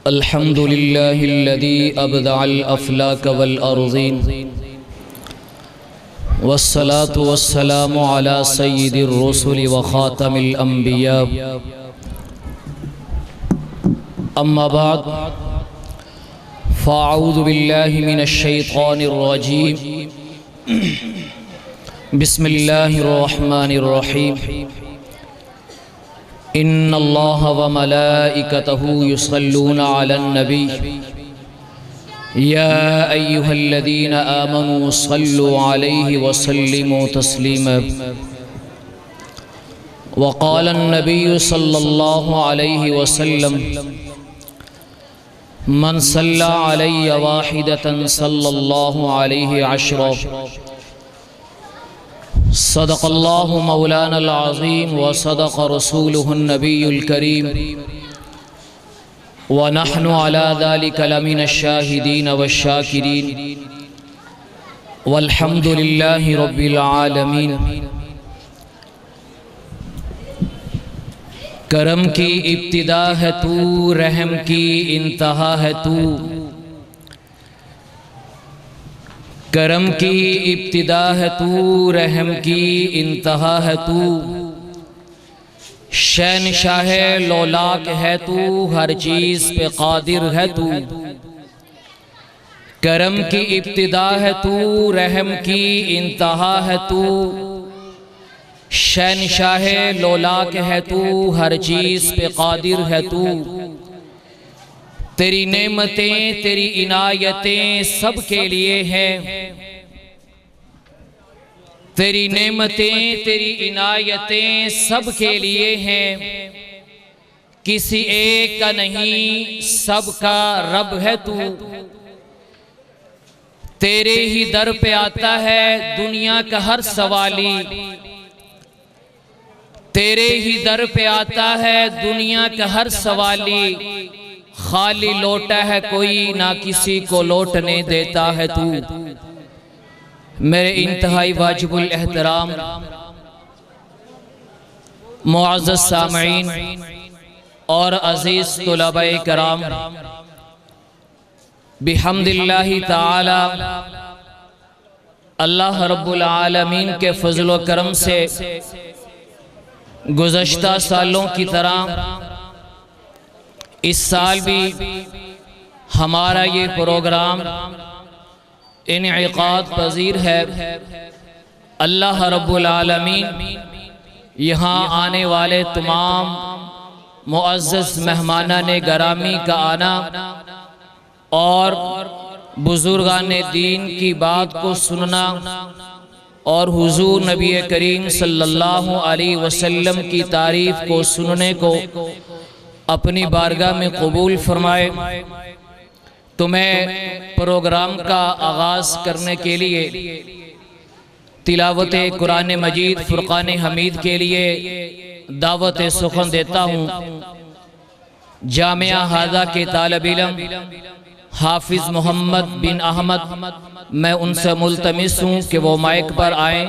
الحمد لله الذي أبدع الأفلاك والأرضين والصلاة والسلام على سيد الرسل وخاتم الأنبياء أما بعد فأعوذ بالله من الشيطان الرجيم بسم الله الرحمن الرحيم ان اللہ وملائکتہ یصلون علی النبی یا ایہا الذین آمنوا صلوا علیہ وسلموا تسلیما وقال النبی صلی اللہ علیہ وسلم من صلی علی واحدۃ صلی اللہ علیہ عشرا صدق اللہ مولانا العظیم وصدق رسولہ النبی الکریم ونحن على ذلك لمن الشاہدین والشاکرین والحمد للہ رب العالمین۔ کرم کی ابتدا ہے تو، رحم کی انتہا ہے تو، کرم کی ابتدا ہے تو، رحم کی انتہا ہے تو، شہنشاہ لولاک ہے تو، ہر چیز پہ قادر ہے تو۔ کرم کی ابتدا ہے تو، رحم کی انتہا ہے تو، شہنشاہ لولاک ہے تو، ہر چیز پہ قادر ہے تو۔ تیری نعمتیں تیری عنایتیں سب کے لیے ہیں، تیری نعمتیں تیری عنایتیں سب کے لیے ہیں، کسی ایک کا نہیں سب کا رب ہے تو۔ تیرے ہی در پہ آتا ہے دنیا کا ہر سوالی، تیرے ہی در پہ آتا ہے دنیا کا ہر سوالی، خالی لوٹا ہے کوئی نہ کسی کو لوٹنے دیتا ہے تو۔ میرے انتہائی واجب الاحترام معزز سامعین اور عزیز طلباء کرام، بحمد اللہ تعالی اللہ رب العالمین کے فضل و کرم سے گزشتہ سالوں کی طرح اس سال بھی ہمارا یہ پروگرام انعقاد پذیر ہے۔ اللہ رب العالمین یہاں آنے والے تمام معزز مہمانان گرامی کا آنا اور بزرگان دین کی بات کو سننا اور حضور نبی کریم صلی اللہ علیہ وسلم کی تعریف کو سننے کو اپنی بارگاہ میں قبول فرمائے۔ تو میں پروگرام کا آغاز کرنے کے لیے تلاوت قرآن مجید فرقان حمید کے لیے دعوت سخن دیتا ہوں۔ جامعہ ہادہ کے طالب علم حافظ محمد بن احمد، میں ان سے ملتمس ہوں کہ وہ مائک پر آئیں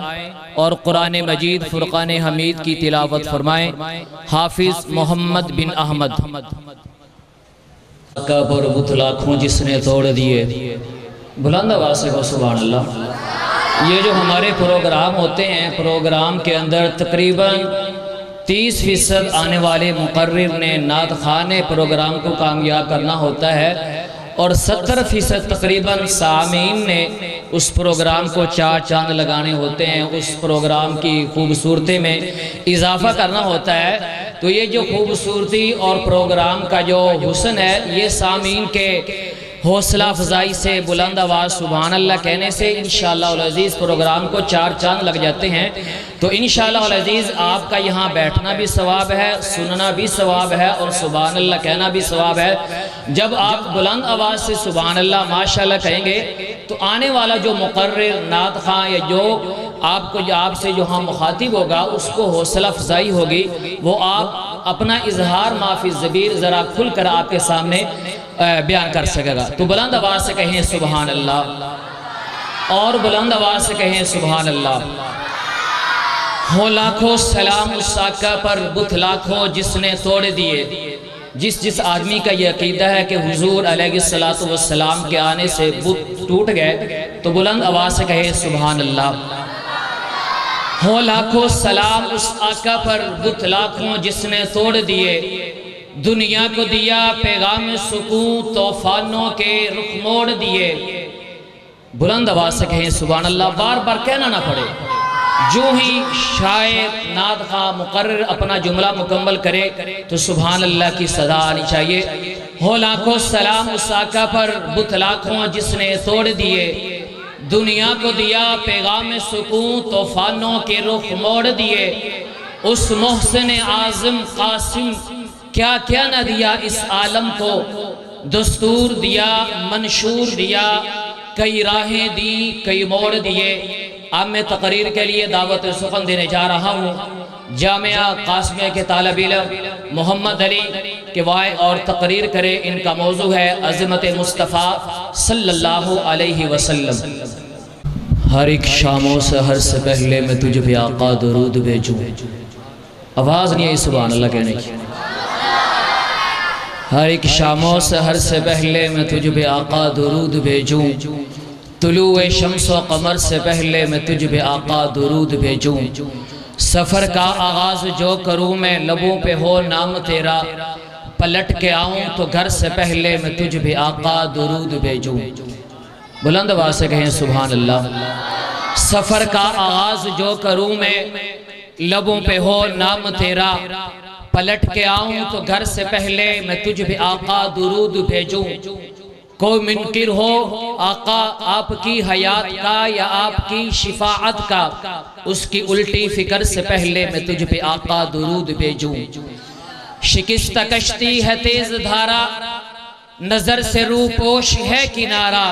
اور قرآن مجید فرقان حمید کی تلاوت فرمائیں۔ حافظ محمد بن احمد۔ کا پر بت لاکھوں جس نے توڑ دیے، بلند آواز سے سبحان اللہ۔ یہ جو ہمارے پروگرام ہوتے ہیں، پروگرام کے اندر تقریباً 30% آنے والے مقرر نے نعت خواہ نے پروگرام کو کامیاب کرنا ہوتا ہے، اور 70% تقریباً سامعین نے اس پروگرام کو چار چاند لگانے ہوتے ہیں، اس پروگرام کی خوبصورتی میں اضافہ کرنا ہوتا ہے۔ تو یہ جو خوبصورتی اور پروگرام کا جو حسن ہے، یہ سامعین کے حوصلہ افزائی سے، بلند آواز سبحان اللہ کہنے سے انشاءاللہ العزیز پروگرام کو چار چاند لگ جاتے ہیں۔ تو انشاءاللہ العزیز آپ کا یہاں بیٹھنا بھی ثواب ہے، سننا بھی ثواب ہے، اور سبحان اللہ کہنا بھی ثواب ہے۔ جب آپ بلند آواز سے سبحان اللہ ماشاءاللہ کہیں گے تو آنے والا جو مقرر نعت خواہ یا جو آپ سے جو ہم مخاطب ہوگا، اس کو حوصلہ افزائی ہوگی، وہ آپ اپنا اظہار معافی ضبیر ذرا کھل کر آپ کے سامنے بیان کر سکے گا۔ تو بلند آواز سے کہیں سبحان اللہ، اور بلند آواز سے کہیں سبحان اللہ۔ ہو لاکھوں سلام اس آقا پر، بت لاکھوں جس نے توڑ دیے، جس آدمی کا یہ عقیدہ ہے کہ حضور علیہ السلام کے آنے سے بت ٹوٹ گئے تو بلند آواز سے کہے سبحان اللہ۔ ہو لاکھوں سلام اس آقا پر بت لاکھوں جس نے توڑ دیے، دنیا کو دیا پیغام سکون طوفانوں کے رخ موڑ دیے۔ بلند آواز سے کہیں سبحان اللہ، بار بار کہنا نہ پڑے، جو ہی شاعر نعت خواہ مقرر اپنا جملہ مکمل کرے تو سبحان اللہ کی صدا آنی چاہیے۔ ہو لاکھوں سلام اس آقا پر بت لاکھوں جس نے توڑ دیے، دنیا کو دیا پیغام سکون طوفانوں کے رخ موڑ دیے۔ اس محسن اعظم قاسم کیا کیا نہ دیا اس عالم کو، دستور دیا منشور دیا، کئی راہیں دی کئی موڑ دیے۔ اب میں تقریر کے لیے دعوت سخن دینے جا رہا ہوں۔ جامعہ قاسمیہ کے طالب علم محمد علی کے وائے اور تقریر کرے، ان کا موضوع ہے عظمت مصطفیٰ صلی اللہ علیہ وسلم۔ ہر ایک شام و سحر سے پہلے میں تجھ پہ آقا درود بھیجوں۔ آواز نہیں ہے سبحان اللہ کہنے کی۔ ہر ایک شام و سحر سے پہلے میں تجھ پہ آقا درود بھیجوں، طلوع شمس و قمر سے پہلے میں تجھ پہ آقا درود بھیجوں۔ سفر کا آغاز جو کروں میں لبوں پہ ہو نام تیرا، پلٹ کے آؤں تو گھر سے پہلے میں تجھ پہ آقا درود بھیجوں۔ بلند آواز سے کہیں سبحان اللہ۔ سفر کا آغاز جو کروں میں لبوں پہ ہو نام تیرا، پلٹ کے آؤں تو گھر سے پہلے میں تجھ پہ آقا درود بھیجوں۔ کوئی منکر ہو آقا آپ کی حیات کا یا آپ کی شفاعت کا، اس کی الٹی فکر سے پہلے میں تجھ پہ آقا درود بھیجوں۔ شکستہ کشتی ہے تیز دھارا، نظر سے رو پوش ہے کنارہ،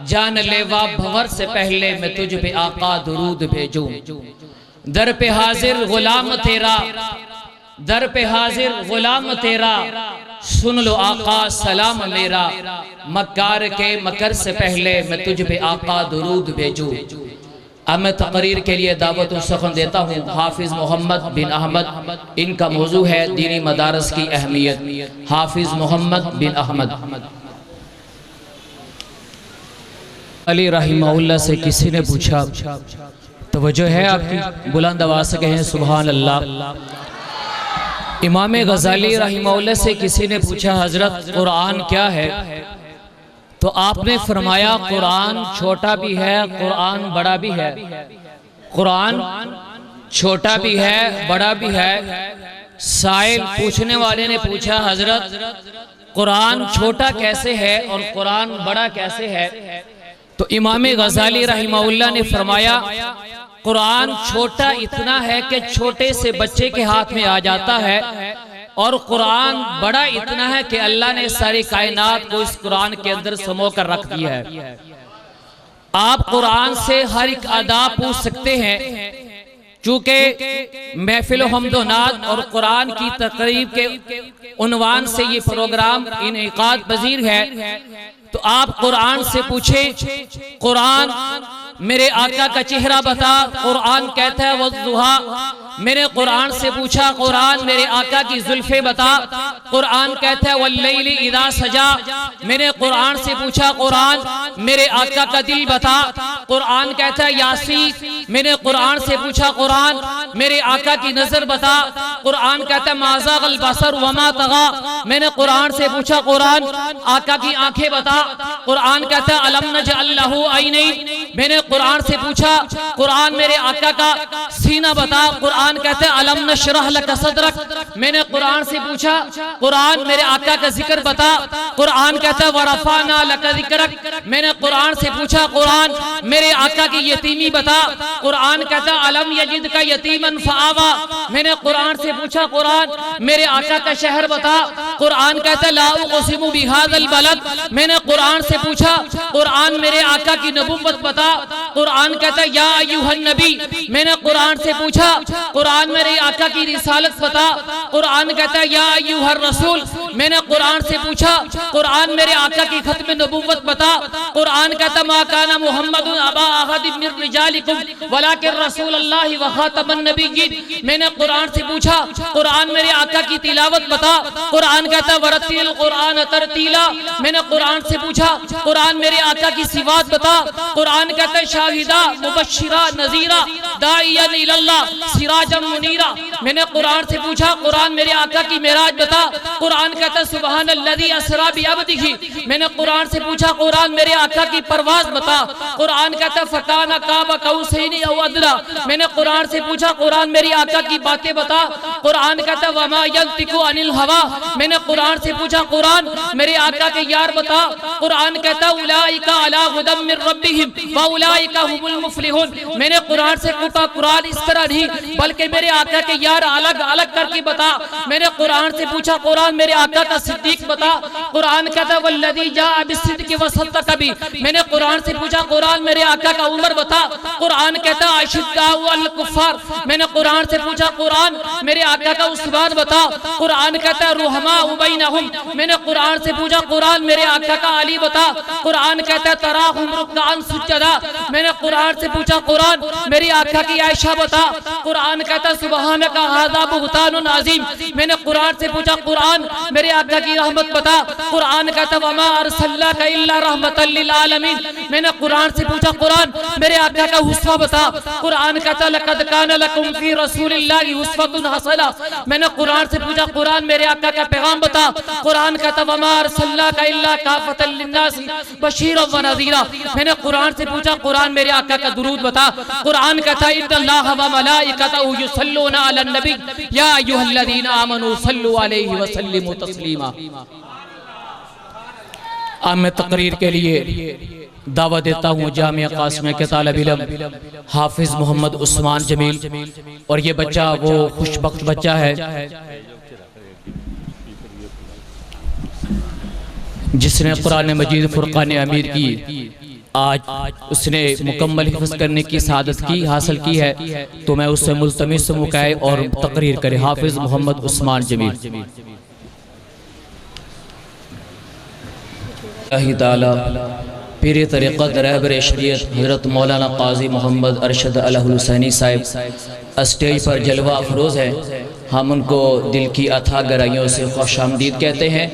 جان لیوا بھور سے پہلے میں تجھ پہ آقا درود بھیجوں۔ در پہ حاضر غلام تیرا، در پہ حاضر غلام تیرا، سن لو آقا سلام میرا، مکار کے مکر سے پہلے میں تجھ پہ آقا درود بھیجوں۔ اب میں تقریر کے لیے دعوت و سخن دیتا ہوں حافظ محمد بن احمد، ان کا موضوع ہے دینی مدارس کی اہمیت۔ حافظ محمد بن احمد علی رحمہ اللہ سے کسی نے پوچھا، توجہ ہے آپ کی؟ بلند آواز سے کہیں سبحان اللہ۔ امام غزالی رحمہ اللہ سے کسی نے پوچھا حضرت قرآن کیا ہے؟ تو آپ نے فرمایا قرآن چھوٹا بھی ہے قرآن بڑا بھی ہے۔ قرآن چھوٹا بھی ہے بڑا بھی ہے۔ سائل پوچھنے والے نے پوچھا حضرت قرآن چھوٹا کیسے ہے اور قرآن بڑا کیسے ہے؟ تو امام غزالی رحمہ اللہ نے فرمایا قرآن چھوٹا اتنا ہے کہ چھوٹے سے بچے کے ہاتھ میں آ جاتا ہے، اور قرآن بڑا اتنا ہے کہ اللہ نے ساری کائنات کو اس قرآن کے اندر سمو کر رکھ دیا ہے۔ آپ قرآن سے ہر ایک ادا پوچھ سکتے ہیں، چونکہ محفل و حمد و نعت اور قرآن کی تقریب کے عنوان سے یہ پروگرام انعقاد پذیر ہے، تو آپ قرآن سے پوچھیں قرآن میرے آقا کا چہرہ بتا، قرآن کہتا ہے والضحیٰ۔ میرے قرآن سے پوچھا قرآن میرے آقا کی زلفیں بتا، قرآن کہتا ہے واللیل اذا سجا۔ میرے قرآن سے پوچھا قرآن میرے آقا کا دل بتا، قرآن کہتا ہے یاسین۔ میرے قرآن سے پوچھا قرآن میرے آقا کی نظر بتا، قرآن کہتا ہے ما زاغ البصر وما طغى۔ میں نے قرآن سے پوچھا قرآن آقا کی آنکھیں بتا، قرآن کہتا ہے الم نجعل لہ عینین۔ میں نے قرآن سے پوچھا قرآن میرے آقا کا سینہ بتا، قرآن کہتا ہے الم نشرح لک صدرک۔ میں نے قرآن سے پوچھا قرآن میرے آقا کا ذکر بتا، قرآن کہتا ہے ورفعنا لک ذکرک۔ میں نے قرآن سے پوچھا قرآن میرے آقا کی یتیمی بتا، قرآن کہتا ہے الم یجدک یتیما فآوی۔ میں نے قرآن سے پوچھا قرآن میرے آقا کا شہر بتا، قرآن کہتا ہے لا اقسم بہذا البلد۔ میں نے قرآن سے پوچھا قرآن میرے آقا کی نبوت بتا، قرآن کہتا ہے یا ایھا النبی۔ میں نے قرآن سے پوچھا قرآن میرے آقا کی رسالت بتا، قرآن کہتا ہے یا ایھا الرسول۔ میں نے قرآن سے پوچھا قرآن میرے آقا کی ختم نبوت بتا، قرآن کہتا ما کان محمد ابا احد من رجالکم ولکن رسول اللہ وخاتم النبیین۔ میں نے قرآن سے پوچھا قرآن میرے آقا کی تلاوت بتا، قرآن کہتا ورتل القرآن ترتیلا۔ میں نے قرآن سے پوچھا قرآن میرے آقا کی صفات بتا، قرآن کہتا ہے شاہدہ مبشرہ نذیرہ داعیا الی اللہ سراجا منیرا۔ میں نے قرآن سے پوچھا قرآن میرے آقا کی معراج بتا، قرآن کہتا ہے سبحان الذی اسریٰ بعبدہ۔ میں نے قرآن سے پوچھا قرآن میرے آقا کی پرواز بتا، قرآن کہتا ہے فکان قاب قوسین او ادنیٰ۔ میں نے قرآن سے پوچھا قرآن میری آقا کی باتیں بتا، قرآن کہتا ہے وما ینطق عن الہویٰ۔ میں نے قرآن سے پوچھا قرآن میرے آقا کے یار بتا، قرآن کہتا ہے اولئک علی ھدی من ربہم واولئک ھم المفلحون۔ میں نے قرآن سے پوچھا قرآن اس طرح نہیں بلکہ میرے آقا کے یار الگ الگ کر کے بتا۔ میں نے قرآن سے پوچھا قرآن میرے آقا کا صدیق بتا، قرآن کہتا ہے والذی جاء بالصدق وصدق بہ۔ میں نے قرآن سے پوچھا قرآن میرے آقا کا عمر بتا، قرآن کہتا ہے اشداء علی الکفار۔ میں نے قرآن سے پوچھا قرآن میرے آقا کا عثمان بتا، قرآن کہتا ہے رحماء بینہم۔ میں نے قرآن سے پوچھا قرآن میرے آقا کا علی بتا، قرآن کہتا ہے تراہم رکعا سجدا۔ میں نے قرآن سے پوچھا قرآن میری آقا کی عائشہ بتا، قرآن کہتا ہے سبحانک ھذا بہتان عظیم۔ میں نے قرآن سے پوچھا قرآن میرے آقا کی رحمت بتا، قرآن کہتا ہے وما ارسلناک الا رحمۃ للعالمین۔ میں نے قرآن سے پوچھا قرآن میرے آقا کا اسوہ بتا، قرآن کہتا ہے لقد کان لکم فی رسول اللہ اسوۃ حسنہ۔ میں نے قرآن سے پوچھا قرآن میرے آقا کا پیغام بتا، قرآن کہتا ہے وما ارسلناک الا کافۃ للناس بشیرا ونذیرا۔ میں نے قرآن سے پوچھا قرآن میرے آقا کا درود بتا، قرآن کہتا ہے ان اللہ وملائکتہ یصلون علی النبی یا ایھا الذین آمنوا صلوا علیہ وسلموا تسلیما۔ اب میں تقریر کے لیے دعوت دیتا ہوں جامعہ قاسمیہ کے طالب علم حافظ محمد عثمان جمیل، اور یہ بچہ وہ خوش بخت بچہ ہے جس نے قرآن مجید فرقان امیر کی آج اس نے مکمل حفظ کرنے کی سعادت کی حاصل کی ہے، تو میں اس سے ملتمس ہوں کہ اور تقریر کرے حافظ محمد عثمان جمیل۔ اللہ تعالی پیر طریقت رہبر شریعت حضرت مولانا قاضی محمد ارشد الحسینی صاحب اسٹیج پر جلوہ افروز ہے، ہم ان کو دل کی اتھا گہرائیوں سے خوش آمدید کہتے ہیں۔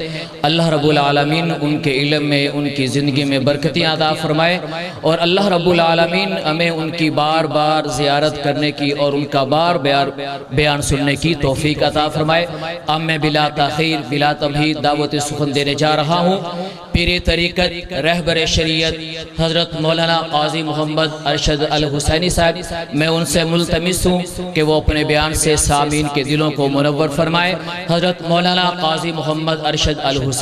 اللہ رب العالمین ان کے علم میں ان کی زندگی میں برکتیں عطا فرمائے، اور اللہ رب العالمین ہمیں ان کی بار بار زیارت کرنے کی اور ان کا بار بیان سننے کی توفیق عطا فرمائے۔ اب میں بلا تاخیر بلا تمہید دعوت سخن دینے جا رہا ہوں پیر طریقت رہبر شریعت حضرت مولانا قاضی محمد ارشد الحسینی صاحب۔ میں ان سے ملتمس ہوں کہ وہ اپنے بیان سے سامعین کے دلوں کو منور فرمائے۔ حضرت مولانا قاضی محمد ارشد الحسینی